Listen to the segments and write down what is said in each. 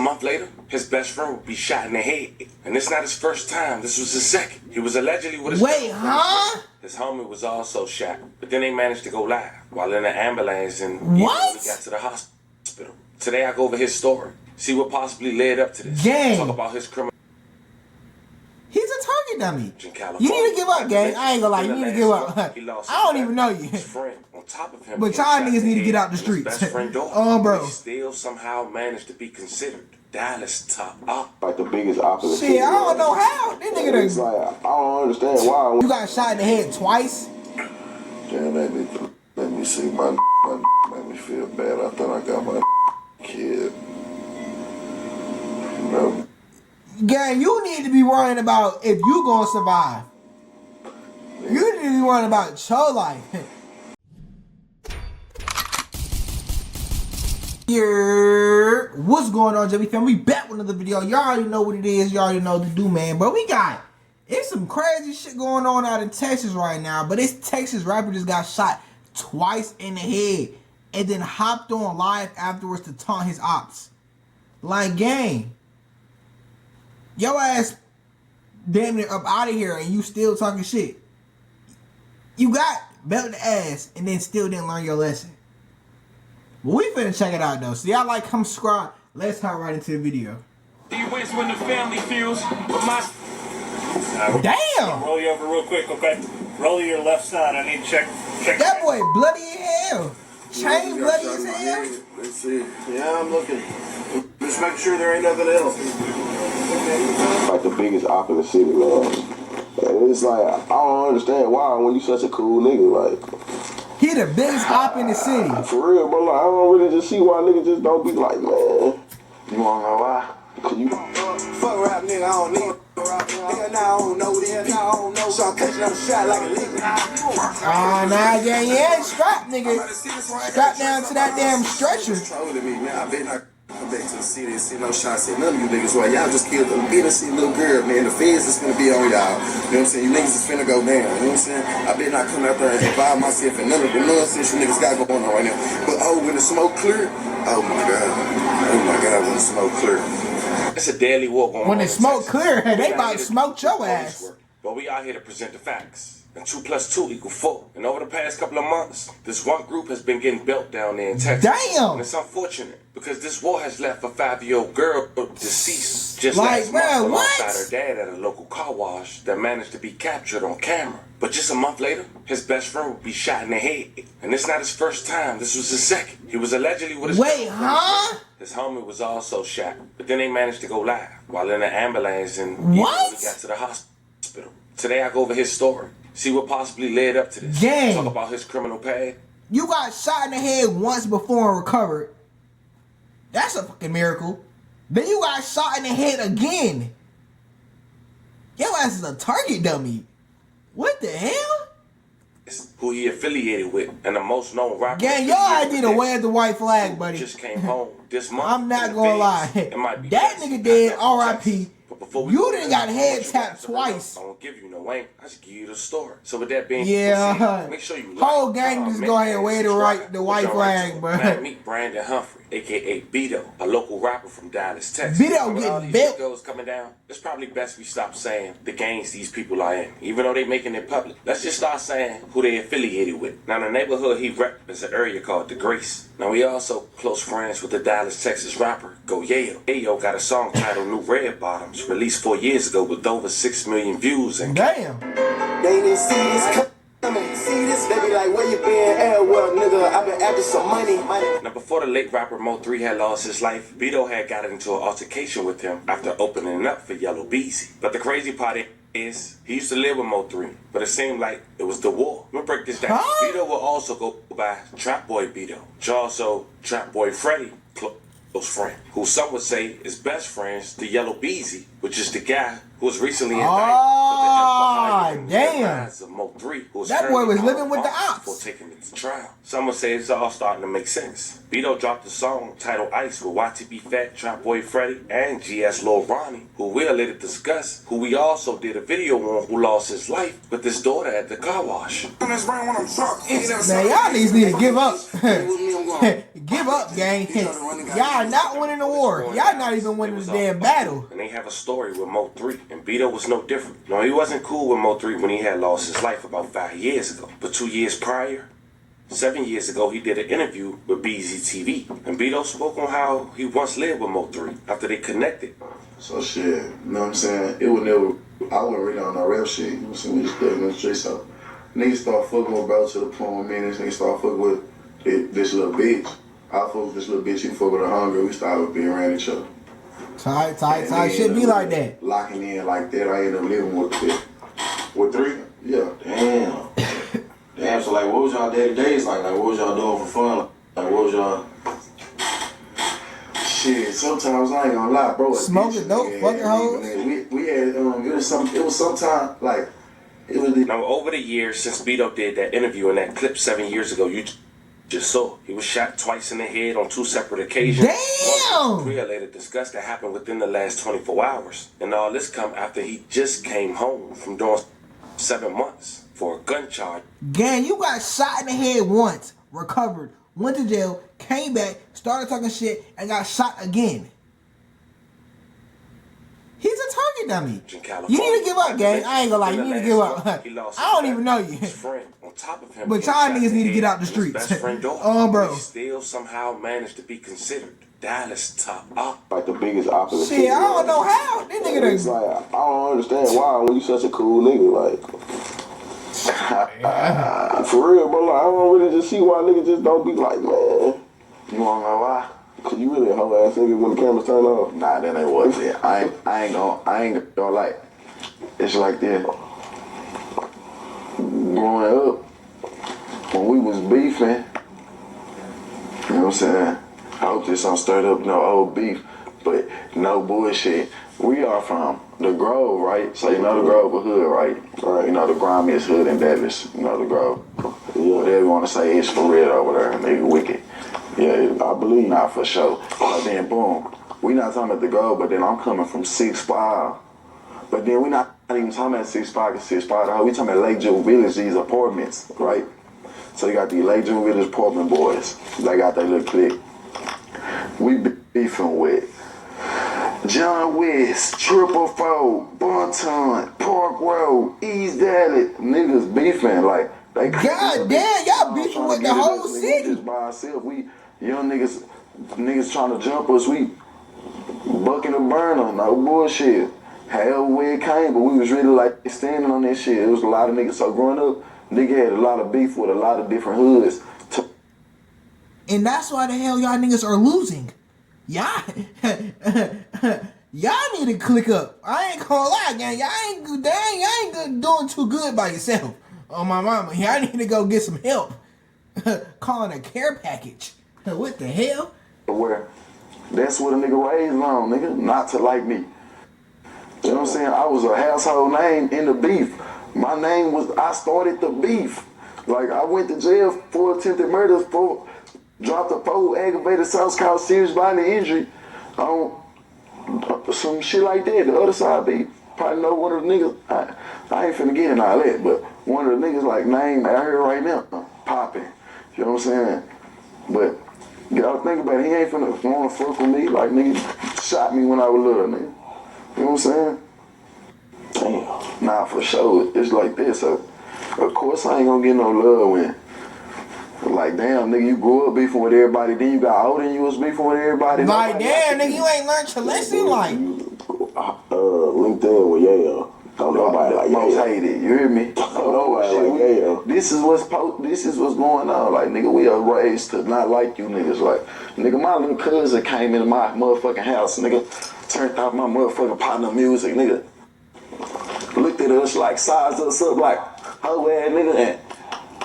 month later, his best friend would be shot in the head. And it's not his first time, this was his second. He was allegedly with his His homie was also shot, but then they managed to go live while in the ambulance and when he got to the hospital. Today I go over his story, see what possibly led up to this. Talk about his criminal. He's a target dummy. You need to give up, gang. I ain't gonna lie, you need to give up. I don't even know you. On top of him, but y'all niggas need to get out the streets. Bro. He still somehow managed to be considered Dallas top op. Like the biggest opposite. Shit, I don't know how. This nigga it's like, I don't understand why. You got shot in the head twice? Damn, let me see. My made me feel bad. I thought I got my kid. You know? Gang, you need to be worrying about if you gonna survive. You need to be worrying about your life. Here, what's going on, JB fam? We back with another video. Y'all already know what it is. Y'all already know what to do, man. But it's some crazy shit going on out in Texas right now. But this Texas rapper just got shot twice in the head and then hopped on live afterwards to taunt his ops. Like, gang, your ass damn near up out of here and you still talking shit. You got belt in the ass and then still didn't learn your lesson. But we finna check it out though. So y'all like, come subscribe. Let's hop right into the video. You wins when the family feels, but my... Damn! Roll you over real quick, okay? Roll to your left side. I need to check. That boy bloody as hell. Chain bloody as hell. Let's see. Yeah, I'm looking. Just make sure there ain't nothing else. Like the biggest op in the city, man. And it's like, I don't understand why when you such a cool nigga, like... He the biggest op in the city. For real, bro. Like, I don't really just see why niggas just don't be like, man. You wanna know why? Cause you... Fuck rap, nigga, I don't need it. Nigga, now I don't know this, now I don't know. So I'm catching up shot like a lick. Nah, gang, yeah, strap, nigga. Strap down to that damn stretcher. Me, man. I bet not come back to the city and see no shots at none of you niggas. Why y'all just killed a innocent little girl, man. The feds is gonna be on y'all. You know what I'm saying? You niggas is finna go down. You know what I'm saying? I bet not come out there and involve myself in none of the nonsense you niggas got going on right now. But when the smoke clear, oh my god, when the smoke clear. It's a daily war going on. When the smoke clear, they about to smoke your ass. But we out here to present the facts. And 2 + 2 = 4. And over the past couple of months, this one group has been getting built down there in Texas. Damn! And it's unfortunate because this war has left a 5-year-old girl deceased just like, last month alongside her dad at a local car wash that managed to be captured on camera. But just a month later, his best friend would be shot in the head. And it's not his first time, this was his second. He was allegedly with his His homie was also shot, but then they managed to go live while in the ambulance and when he got to the hospital. Today I go over his story, see what possibly led up to this. Gang. Talk about his criminal past. You got shot in the head once before and recovered. That's a fucking miracle. Then you got shot in the head again. Your ass is a target dummy. What the hell? Who he affiliated with and the most known rapper. Gang, your idea to wave the white flag, buddy. Just came home this month. I'm not gonna lie. That nigga dead, R.I.P. You done got head tapped twice. I won't give you no ain't. I just give you the story. So with that being said, make sure you whole gang just go ahead and wave the white flag, bro. Meet Brandon Humphrey, aka Beto, a local rapper from Dallas, Texas. Beto getting built. Goes coming down. It's probably best we stop saying the gangs these people are in, even though they making it public. Let's just start saying who they affiliated with. Now the neighborhood he rep is an area called the Grace. Now we also close friends with the Dallas, Texas rapper Go Yayo. Yayo got a song titled New Red Bottoms, released 4 years ago with over 6 million views. And damn, they didn't see this coming. See this? They be like, where you been? Well, nigga, I been after some money. Now before the late rapper Mo3 had lost his life, Beto had got into an altercation with him after opening up for JBsiah. But the crazy part is, he used to live with Mo3, but it seemed like it was the war. We'll break this down. Beto will also go by Trap Boy Beto, which also Trap Boy Freddy, close friend, who some would say is best friends to JBsiah, which is the guy who was recently indicted Oh, for the damn. of Mo 3, who was That boy was currently living with the Opps Opps. before taking it to trial. Some would say it's all starting to make sense. Beto dropped a song titled Ice with YTB Fat, Trap Boy Freddy, and GS Lil Ronnie, who we'll later discuss, who we also did a video on, who lost his life with his daughter at the car wash. Man, y'all niggas need to give up. Give up, gang. Y'all not winning the war. Y'all not even winning the damn battle. And they have a story with Mo 3, and Beto was no different. No, he wasn't cool with Mo 3 when he had lost his life about 5 years ago. But 2 years prior, 7 years ago, he did an interview with BZTV. And Beto spoke on how he once lived with Mo 3 after they connected. So shit, you know what I'm saying? It would never, I wasn't really on no rap shit. You know what I'm saying? We just stayed in the street, so niggas start fucking with bro to the point where me and this nigga start fucking with this little bitch. I fuck with this little bitch, he fuck with her hunger, we started being around each other. Tight shit be like that. Locking in like that, I ended up living with it. With 3? Yeah. Damn. Damn, so like what was y'all day-to-days like? Like what was y'all doing for fun? Like what was y'all... Shit, sometimes I ain't gonna lie, bro. Smoking dope, fucking hoes. We had, it was sometime, like, it was the... Now, over the years since Beto did that interview and that clip 7 years ago, you just saw he was shot twice in the head on 2 separate occasions. Damn! Priya later discussed that happened within the last 24 hours. And all this come after he just came home from doing 7 months for a gun charge. Gang, you got shot in the head once, recovered, went to jail, came back, started talking shit, and got shot again. He's a target dummy. You need to give up, gang. I ain't gonna lie, you need to give up. I don't even know you. But y'all niggas need to get out the streets. Oh, bro. He still somehow managed to be considered Dallas top op. Like the biggest op in the Shit, I don't know how. This nigga it's like, I don't understand why when you such a cool nigga, like... For real, bro, like, I don't really just see why niggas just don't be like, man. You wanna know why? Cause you really a whole ass nigga when the cameras turn off. Nah, that ain't what it. I ain't gonna like. It's like this. Growing up, when we was beefing, you know what I'm saying? I hope this don't stir up no old beef, but no bullshit. We are from the Grove, right? So you know the Grove a hood, right? Right. You know the grimiest hood in Davis. You know the Grove. Yeah. Whatever you want to say, it's for real over there, nigga. Wicked. Yeah, I believe. Nah, for sure. But then, boom. We not talking about the Grove, but then I'm coming from 6'5". But then we not even talking about 6'5" and 6'5". We talking about Lake June Village, these apartments, right? So you got the Lake June Village apartment boys. They got their little clique. We beefing with John West, Triple Four, Bonton, Park Road, East Dallas. Niggas beefing like they. God damn, y'all beefing with the whole city. Just by ourselves, we young niggas trying to jump us. We bucking a burner, no bullshit. Hell where it came, but we was really like standing on that shit. It was a lot of niggas. So growing up, nigga had a lot of beef with a lot of different hoods. And that's why the hell y'all niggas are losing. Y'all need to click up. I ain't gonna lie, gang. Y'all ain't doing too good by yourself. Oh my mama, y'all need to go get some help. Calling a care package. What the hell? Where that's what a nigga raised on, nigga. Not to like me. You know what I'm saying? I was a household name in the beef. My name was, I started the beef. Like, I went to jail for attempted murder, for dropped a 4 aggravated assault called serious bodily injury on some shit like that. The other side beef. Probably know one of the niggas, I ain't finna get in all that, but one of the niggas like name out here right now, popping. You know what I'm saying? But you gotta think about it, he ain't finna wanna fuck with me like nigga shot me when I was little, nigga. You know what I'm saying? Damn. Nah, for sure. It's like this. So, of course, I ain't gonna get no love when, like, damn, nigga, you grew up beefing with everybody, then you got older and you was beefing with everybody. Like, damn, nigga, you ain't learned your lesson, like. LinkedIn with Yayo. Don't nobody like most Yayo. hated. You hear me? Don't nobody like Yayo. This is what's going on. Like, nigga, we are raised to not like you niggas. Like, nigga, my little cousin came into my motherfucking house, nigga, turned off my motherfucking partner music, nigga. Looked at us like, sized us up like, hoe ass nigga, and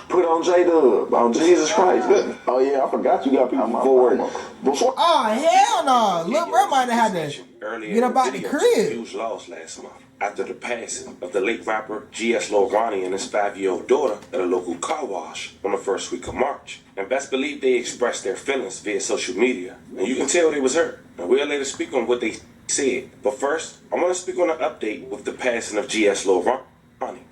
put on J-Dub, on Jesus Christ. Oh yeah, I forgot you got people forward Before Oh, hell no. Lil bro might have had to get up out the crib. Huge loss last month after the passing of the late rapper GS Lil Ronnie and his 5-year-old daughter at a local car wash on the first week of March. And best believe they expressed their feelings via social media. And you can tell they was hurt. And we'll later speak on what they said. But first, I want to speak on an update with the passing of GS Lil Ronnie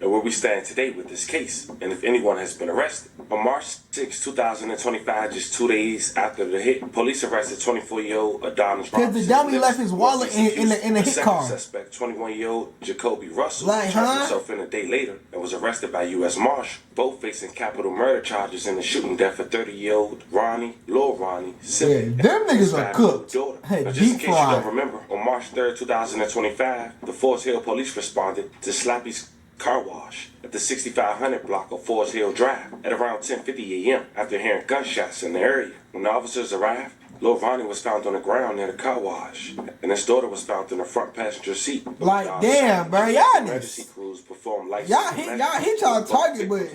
and where we stand today with this case, and if anyone has been arrested. On March 6, 2025, just 2 days after the hit, police arrested 24-year-old Adonis Robinson. Because the dummy left his wallet in the hit car. The suspect, 21-year-old Jacoby Russell, Like, turned himself in a day later and was arrested by U.S. Marshal, both facing capital murder charges in the shooting death of 30-year-old Lil Ronnie, Yeah, them niggas are cooked. Hey, now, just in deep case you fried. don't remember, on March 3rd, 2025, the Forest Hill police responded to Slappy's car wash at the 6500 block of Forest Hill Drive at around 10:50 a.m. after hearing gunshots in the area. When the officers arrived, Lil Ronnie was found on the ground near the car wash, and his daughter was found in the front passenger seat. Like, damn, bro, y'all Emergency crews performed life y'all hit y'all target, but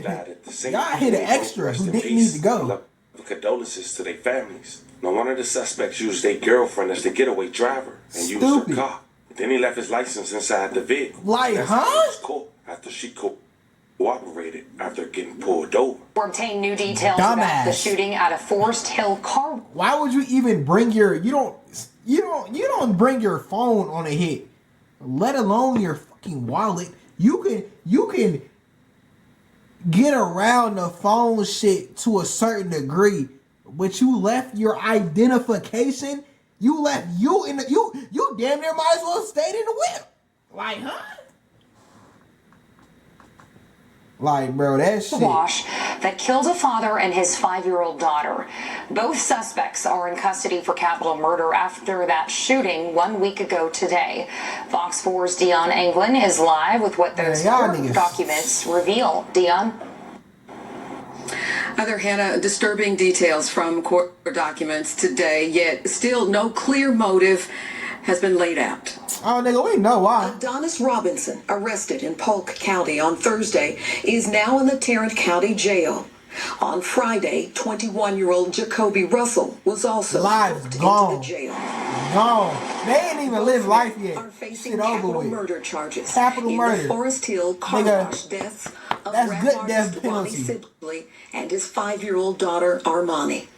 y'all hit an extra who didn't need to go. Condolences to their families. Now, one of the suspects used their girlfriend as the getaway driver and used her car. Then he left his license inside the vehicle. Like, huh? After she cooperated after getting pulled over. We're obtaining new details about the shooting at a Forest Hill car. Why would you even bring your you don't bring your phone on a hit, let alone your fucking wallet. You can get around the phone shit to a certain degree, but you left your identification. You left you damn near might as well stayed in the whip. Like, huh? Like, bro, that shit. Wash that killed a father and his 5-year-old daughter. Both suspects are in custody for capital murder after that shooting 1 week ago today. Fox 4's Dion Anglin is live with what those court documents reveal. Dion? Other Hannah, disturbing details from court documents today, yet still no clear motive has been laid out. Oh, nigga, we know why. Adonis Robinson, arrested in Polk County on Thursday, is now in the Tarrant County Jail. On Friday, 21-year-old Jacoby Russell was also live into gone. the jail. Gone. They ain't even lived life yet. Are facing Shit over capital with. Murder charges. Capital in murder. The Forest Hill car wash deaths of that's rap good artist death Ronnie penalty. Sibley and his 5-year-old daughter Armani.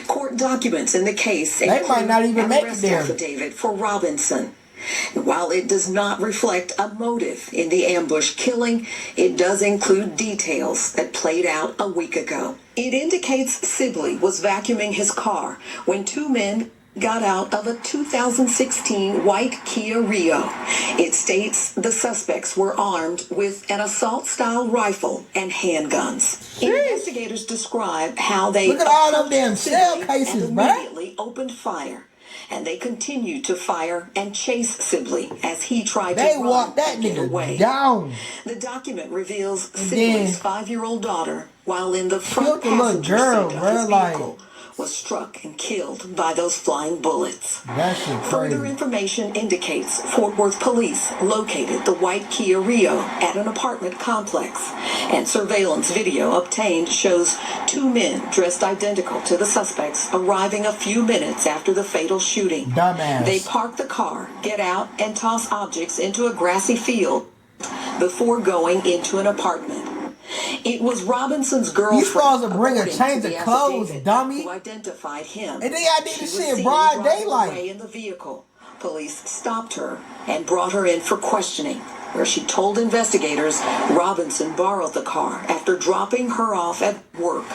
Court documents in the case they might not even make it there. Affidavit for Robinson. While it does not reflect a motive in the ambush killing, it does include details that played out a week ago. It indicates Sibley was vacuuming his car when two men got out of a 2016 white Kia Rio. It states the suspects were armed with an assault-style rifle and handguns. Investigators describe how they look at all them damn shell cases, and immediately opened fire. And they continued to fire and chase Sibley as he tried to run and get away. Down. The document reveals Sibley's 5-year-old daughter, while in the front passenger seat of his vehicle, was struck and killed by those flying bullets. Further information indicates Fort Worth police located the white Kia Rio at an apartment complex, and surveillance video obtained shows two men dressed identical to the suspects arriving a few minutes after the fatal shooting. Dumbass. They park the car, get out, and toss objects into a grassy field before going into an apartment. It was Robinson's girlfriend. You supposed to bring a change of clothes, dummy. Who identified him. And then I did the shit broad daylight. Away in the vehicle. Police stopped her and brought her in for questioning, where she told investigators Robinson borrowed the car after dropping her off at work,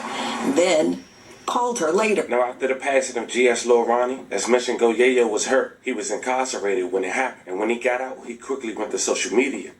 then called her later. Now, after the passing of GS Lil Ronnie, as mentioned, Yayo was hurt. He was incarcerated when it happened, and when he got out, he quickly went to social media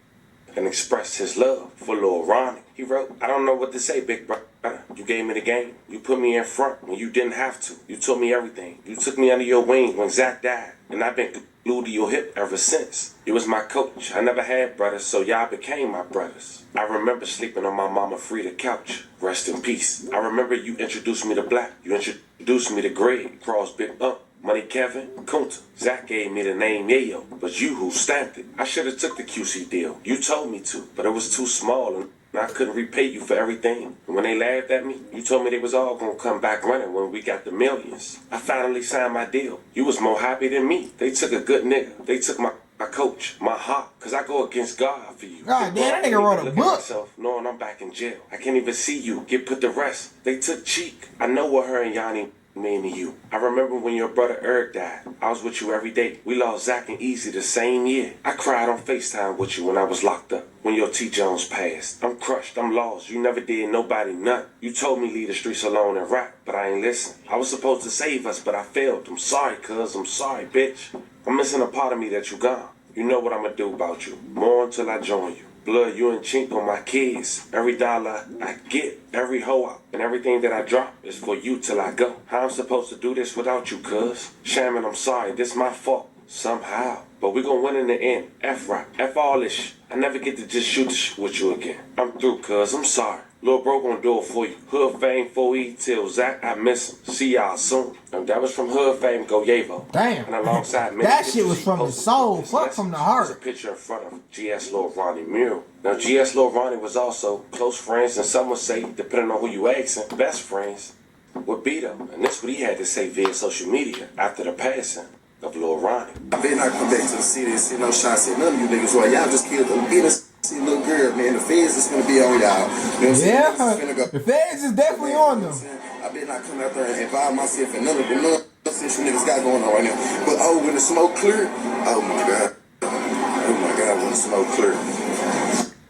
and expressed his love for Lil Ronnie. He wrote, "I don't know what to say, big brother. You gave me the game. You put me in front when you didn't have to. You told me everything. You took me under your wing when Zach died, and I've been glued to your hip ever since. You was my coach. I never had brothers, so y'all became my brothers. I remember sleeping on my mama Frida couch. Rest in peace. I remember you introduced me to Black. You introduced me to Greg, Cross Big Up, Money Kevin, Kunta. Zach gave me the name Yayo, but you who stamped it. I should have took the QC deal. You told me to, but it was too small and and I couldn't repay you for everything. And when they laughed at me, you told me they was all gonna come back running when we got the millions. I finally signed my deal. You was more happy than me. They took a good nigga. They took my coach, my heart, cause I go against God for you. God damn, that nigga wrote a Look book. at myself, knowing I'm back in jail. I can't even see you. Get put to rest. They took Cheek. I know what her and Yanni mean to you. I remember when your brother Eric died. I was with you every day. We lost Zach and Easy the same year. I cried on FaceTime with you when I was locked up. When your T. Jones passed. I'm crushed. I'm lost. You never did nobody nothing. You told me leave the streets alone and rap, but I ain't listen. I was supposed to save us, but I failed. I'm sorry, cuz. I'm sorry, bitch. I'm missing a part of me that you gone. You know what I'm gonna do about you. More until I join you. Blood, you and Chink on my kids. Every dollar I get, every hoe out, and everything that I drop is for you till I go. How I'm supposed to do this without you, cuz? Shaman, I'm sorry. This my fault. Somehow. But we gonna win in the end. F-rap. F all this shit. I never get to just shoot the shit with you again. I'm through, cuz. I'm sorry. Lil' bro gonna do it for you. Hood Fame 4E till Zach, I miss him. See y'all soon. And that was from Hood Fame Go Yevo. Damn. And alongside me, that shit was from the soul. Fuck from the heart. There's a picture in front of GS Lil Ronnie mural. Now GS Lil Ronnie was also close friends, and some would say, depending on who you asking, best friends with Beto. And this what he had to say via social media after the passing of Lil Ronnie. I better not come back to the city and see no shots at none of you niggas. Well, y'all just killed a innocent little girl, man. The feds is gonna be on y'all. You know what I'm saying? The feds is definitely on them. I better not come out there and involve myself in none of the nonsense you niggas got going on right now. But oh, when the smoke clear, oh my god. Oh my god, when the smoke clear.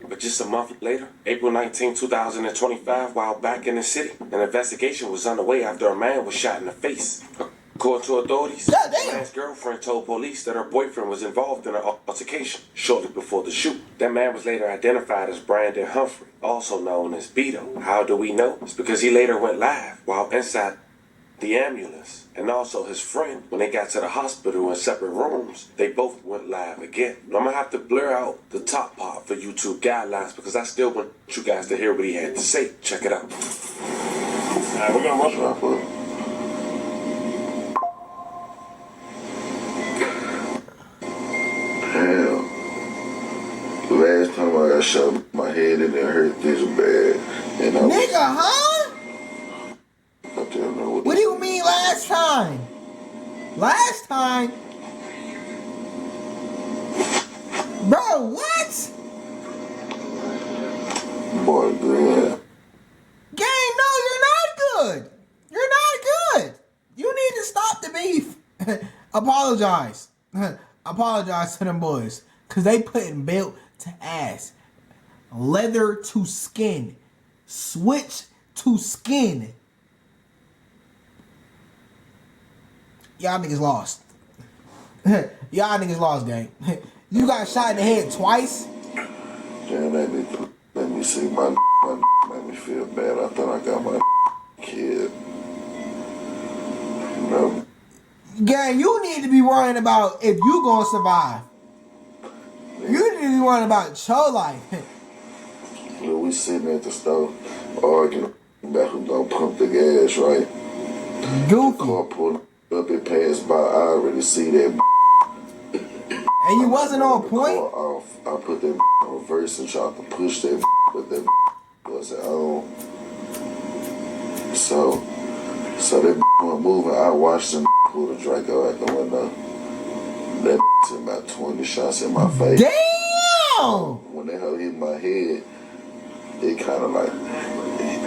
But just a month later, April 19, 2025, while back in the city, an investigation was underway after a man was shot in the face. According to authorities, the man's girlfriend told police that her boyfriend was involved in an altercation shortly before the shoot. That man was later identified as Brandon Humphrey, also known as Beto. How do we know? It's because he later went live while inside the ambulance. And also his friend, when they got to the hospital in separate rooms, they both went live again. Now, I'm going to have to blur out the top part for YouTube guidelines because I still want you guys to hear what he had to say. Check it out. Alright, we're going to rush it. Damn. Last time I got shot in my head and it hurt this bad. And I Nigga, huh? I don't know What do you mean last time? Last time? Bro, what? Boy, good. Gang, no, you're not good. You're not good. You need to stop the beef. Apologize. Apologize to them boys. Because they putting belt to ass. Leather to skin. Switch to skin. Y'all niggas lost. Y'all niggas lost, gang. You got shot in the head twice. Damn, let me see my made me feel bad. I thought I got my kid. No. Gang, you need to be worrying about if you gonna survive. You need to be worrying about your life. Look, we sitting at the stove arguing about who gonna pump the gas, right? Goofy. The car pulled up, it passed by. I already see that. And you wasn't on point? I put that on reverse and tried to push that, but that wasn't on. So that wasn't moving. I watched them pull the Draco out the window. That took about 20 shots in my face. Damn! When that hell hit my head, it kind of like,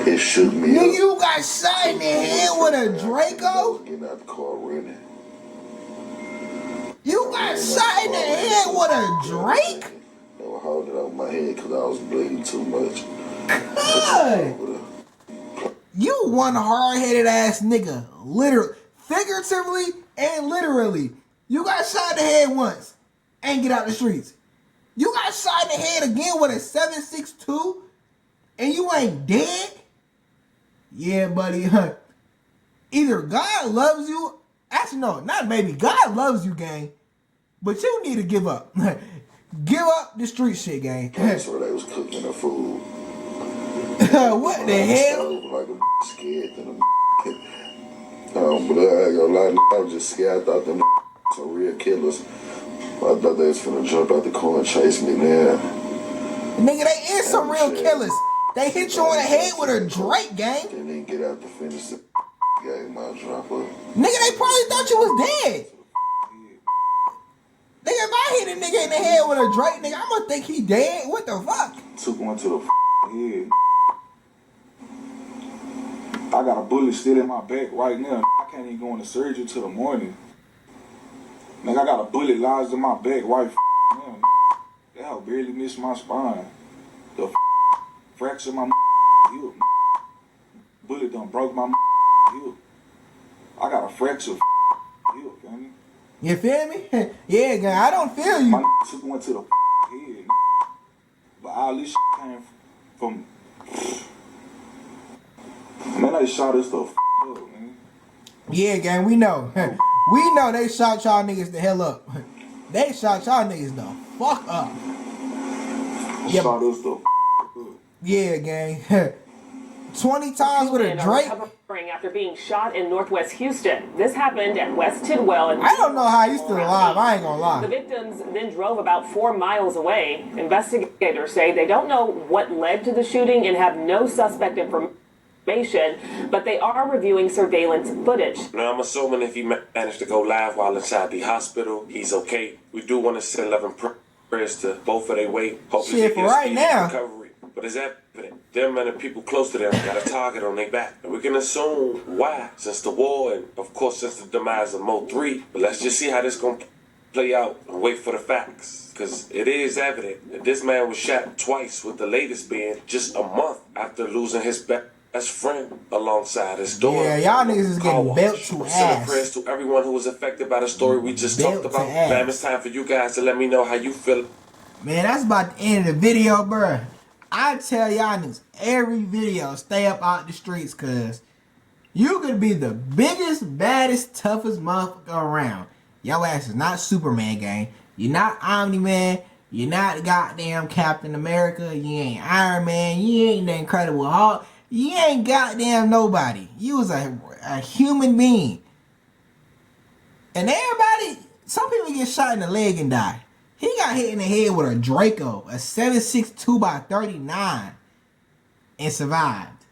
it shook me Nigga, up. you got shot in the head with a Draco? Getting out the car running. You got shot in the head with a Drake? They were holding it over my head because I was bleeding too much. God! You one hard-headed ass nigga. Literally. Figuratively and literally. You got shot in the head once. And get out the streets. You got shot in the head again with a 7.62? And you ain't dead? Yeah, buddy. Either God loves you. Actually, no, not maybe. God loves you, gang. But you need to give up. Give up the street shit, gang. That's where they was cooking the food. What the hell? Like a scared to them. But I ain't gonna lie, I was just scared. I thought them some real killers. I thought they was finna jump out the car and chase me, man. Nigga, they is some real killers. They hit you on the head with a Drake, gang. Didn't even get out to finish the game. I'll drop up. Nigga, they probably thought you was dead. Nigga, if I hit a nigga in the head with a Drake, nigga, I'm gonna think he dead. What the fuck? Took one to the head. I got a bullet still in my back right now. I can't even go into surgery till the morning. Nigga, I got a bullet lodged in my back right now. That hoe barely missed my spine. The fracture my hip. Bullet done broke my hip. I got a fracture hip, man. You feel me? Yeah, gang, I don't feel you. My took one to the head. But all this came from... Man, they shot us the up, man. Yeah, gang, we know. We know they shot y'all niggas the hell up. They shot y'all niggas the fuck up. Yeah. Shot us the up. Yeah, gang. 20 times with a Drake. After being shot in Northwest Houston. This happened at West Tidwell. And I don't know how he's still alive. I ain't gonna lie. The victims then drove about 4 miles away. Investigators say they don't know what led to the shooting and have no suspect information, but they are reviewing surveillance footage. Now, I'm assuming if he managed to go live while inside the hospital, he's okay. We do want to send love and prayers to both of their way. Hopefully shit, they for get a right speedy now. recovery. But it's evident, them and the people close to them got a target on their back. And we can assume why, since the war and, of course, since the demise of Mo 3. But let's just see how this going to play out and wait for the facts. Because it is evident that this man was shot twice, with the latest being just a month after losing his best friend alongside his daughter. Yeah, y'all niggas is getting belt to ass. Sending prayers to everyone who was affected by the story we just talked about. Fam, it's time for you guys to let me know how you feel. Man, that's about the end of the video, bruh. I tell y'all niggas, every video, stay up out the streets, cause you could be the biggest, baddest, toughest motherfucker around. Your ass is not Superman, gang. You're not Omni-Man. You're not goddamn Captain America. You ain't Iron Man. You ain't the Incredible Hulk. You ain't goddamn nobody. You was a human being. And everybody, some people get shot in the leg and die. He got hit in the head with a Draco, a 7.62 by 39, and survived.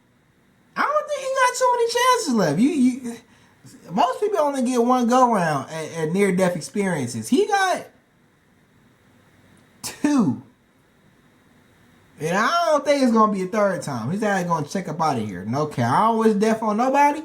I don't think he got too many chances left. Most people only get one go round at near-death experiences. He got 2. And I don't think it's going to be a third time. He's actually going to check up out of here. No care. I don't wish death on nobody.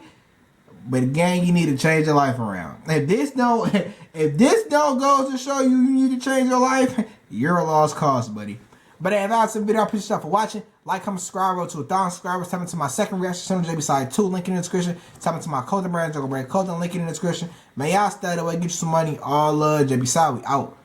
But gang, you need to change your life around. If this don't go to show you need to change your life, you're a lost cause, buddy. But if that's the video, I appreciate y'all for watching. Like, comment, subscribe, roll to 1,000 subscribers. Tap into my second reaction channel, JBsiah 2, link in the description. Tap into my clothing brand, JungleBredClothing, link in the description. Man, y'all stay away, get you some money. All love, JBsiah, we out.